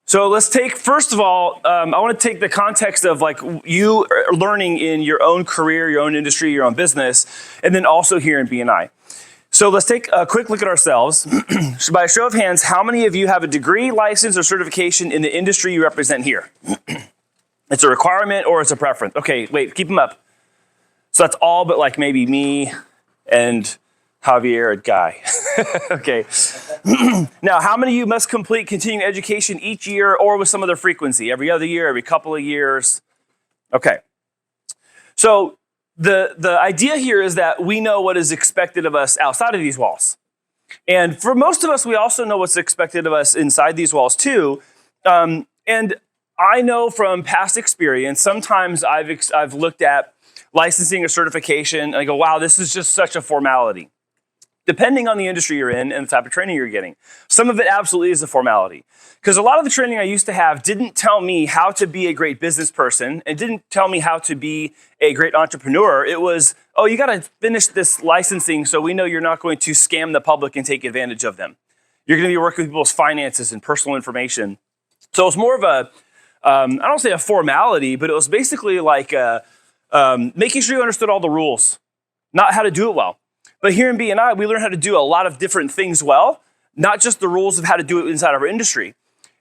So let's take, first of all, I want to take the context of like you are learning in your own career, your own industry, your own business, and then also here in BNI. So let's take a quick look at ourselves. So by a show of hands, how many of you have a degree, license, or certification in the industry you represent here? It's a requirement or it's a preference. Okay, wait, keep them up. So that's all but like maybe me and Javier and Guy. Okay. Now, how many of you must complete continuing education each year or with some other frequency? Every other year, every couple of years? Okay. So the idea here is that we know what is expected of us outside of these walls. And for most of us, we also know what's expected of us inside these walls too. And I know from past experience, sometimes I've looked at licensing or certification and I go, wow, this is just such a formality. Depending on the industry you're in and the type of training you're getting. Some of it absolutely is a formality. Because a lot of the training I used to have didn't tell me how to be a great business person. It didn't tell me how to be a great entrepreneur. It was, oh, you got to finish this licensing so we know you're not going to scam the public and take advantage of them. You're going to be working with people's finances and personal information. So it's more of a, I don't say a formality, but it was basically like making sure you understood all the rules, not how to do it well. But here in BNI, we learn how to do a lot of different things well, not just the rules of how to do it inside of our industry.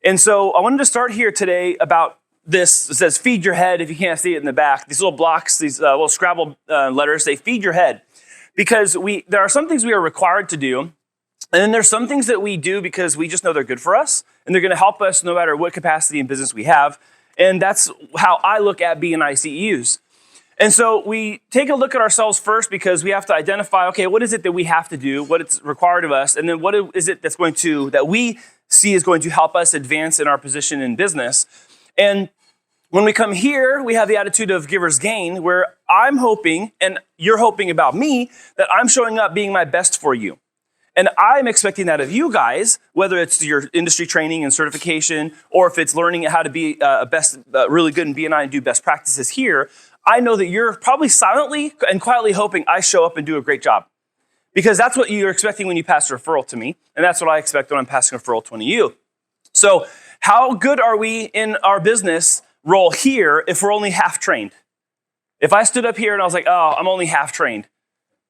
And so I wanted to start here today about this. It says, feed your head, if you can't see it in the back. These little blocks, these little Scrabble letters, they feed your head. Because there are some things we are required to do, and then there's some things that we do because we just know they're good for us, and they're going to help us no matter what capacity in business we have. And that's how I look at BNI CEUs. And so we take a look at ourselves first because we have to identify, okay, what is it that we have to do, what it's required of us, and then what is it that we see is going to help us advance in our position in business. And when we come here, we have the attitude of giver's gain, where I'm hoping, and you're hoping about me, that I'm showing up being my best for you. And I'm expecting that of you guys, whether it's your industry training and certification, or if it's learning how to be really good in BNI and do best practices here. I know that you're probably silently and quietly hoping I show up and do a great job. Because that's what you're expecting when you pass a referral to me, and that's what I expect when I'm passing a referral to one of you. So how good are we in our business role here if we're only half trained? If I stood up here and I was like, oh, I'm only half trained,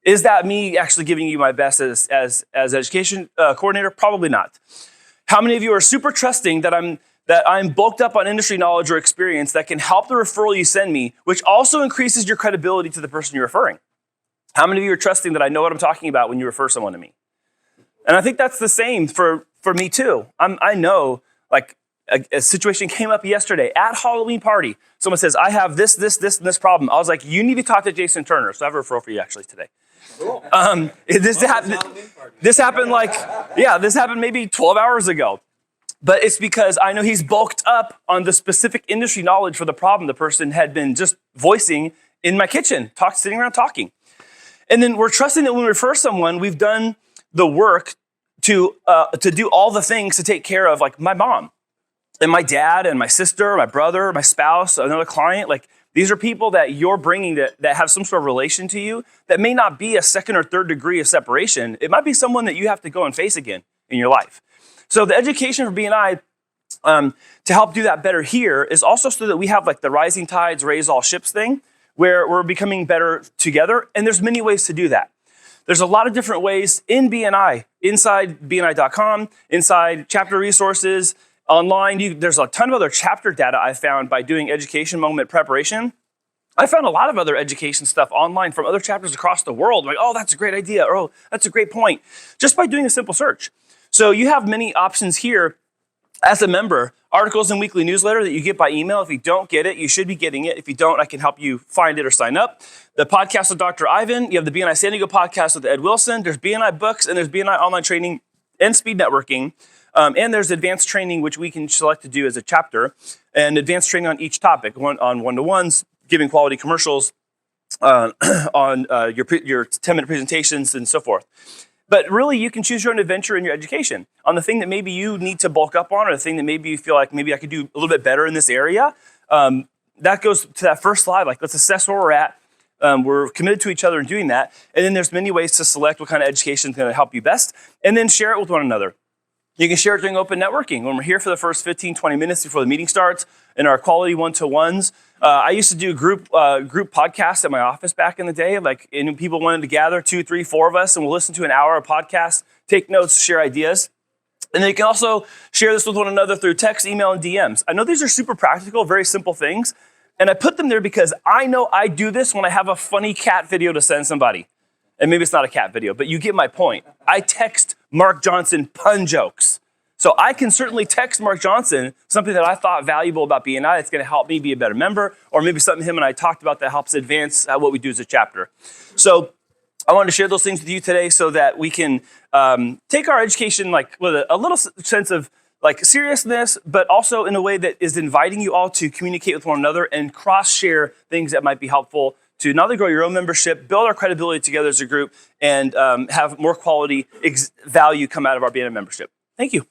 is that me actually giving you my best as education coordinator? Probably not. How many of you are super trusting that I'm bulked up on industry knowledge or experience that can help the referral you send me, which also increases your credibility to the person you're referring? How many of you are trusting that I know what I'm talking about when you refer someone to me? And I think that's the same for me too. I know, like a situation came up yesterday at Halloween party. Someone says, I have this, and this problem. I was like, you need to talk to Jason Turner. So I have a referral for you actually today. Cool. This happened maybe 12 hours ago. But it's because I know he's bulked up on the specific industry knowledge for the problem the person had been just voicing in my kitchen, sitting around talking. And then we're trusting that when we refer someone, we've done the work to do all the things to take care of, like my mom and my dad and my sister, my brother, my spouse, another client. Like these are people that you're bringing that have some sort of relation to you that may not be a second or third degree of separation. It might be someone that you have to go and face again in your life. So the education for BNI to help do that better here is also so that we have like the rising tides raise all ships thing, where we're becoming better together. And there's many ways to do that. There's a lot of different ways in BNI, inside BNI.com, inside chapter resources, online. There's a ton of other chapter data I found by doing education moment preparation. I found a lot of other education stuff online from other chapters across the world. Like, oh, that's a great idea. Or, oh, that's a great point. Just by doing a simple search. So you have many options here as a member. Articles and weekly newsletter that you get by email. If you don't get it, you should be getting it. If you don't, I can help you find it or sign up. The podcast with Dr. Ivan. You have the BNI San Diego podcast with Ed Wilson. There's BNI books, and there's BNI online training and speed networking. And there's advanced training, which we can select to do as a chapter, and advanced training on each topic, on one-to-ones, giving quality commercials, on your 10-minute presentations, and so forth. But really, you can choose your own adventure in your education on the thing that maybe you need to bulk up on, or the thing that maybe you feel like maybe I could do a little bit better in this area. That goes to that first slide. Like, let's assess where we're at. We're committed to each other in doing that. And then there's many ways to select what kind of education is going to help you best, and then share it with one another. You can share it during open networking when we're here for the first 15, 20 minutes before the meeting starts in our quality one-to-ones. I used to do group podcasts at my office back in the day, and people wanted to gather 2, 3, 4 of us, and we'll listen to an hour of podcast, take notes, share ideas. And then you can also share this with one another through text, email, and DMs. I know these are super practical, very simple things, and I put them there because I know I do this when I have a funny cat video to send somebody. And maybe it's not a cat video, but you get my point. I text Mark Johnson pun jokes. So I can certainly text Mark Johnson something that I thought valuable about BNI that's going to help me be a better member, or maybe something him and I talked about that helps advance what we do as a chapter. So I wanted to share those things with you today so that we can take our education with a little sense of seriousness, but also in a way that is inviting you all to communicate with one another and cross-share things that might be helpful to not only grow your own membership, build our credibility together as a group, and have more quality value come out of our BNI membership. Thank you.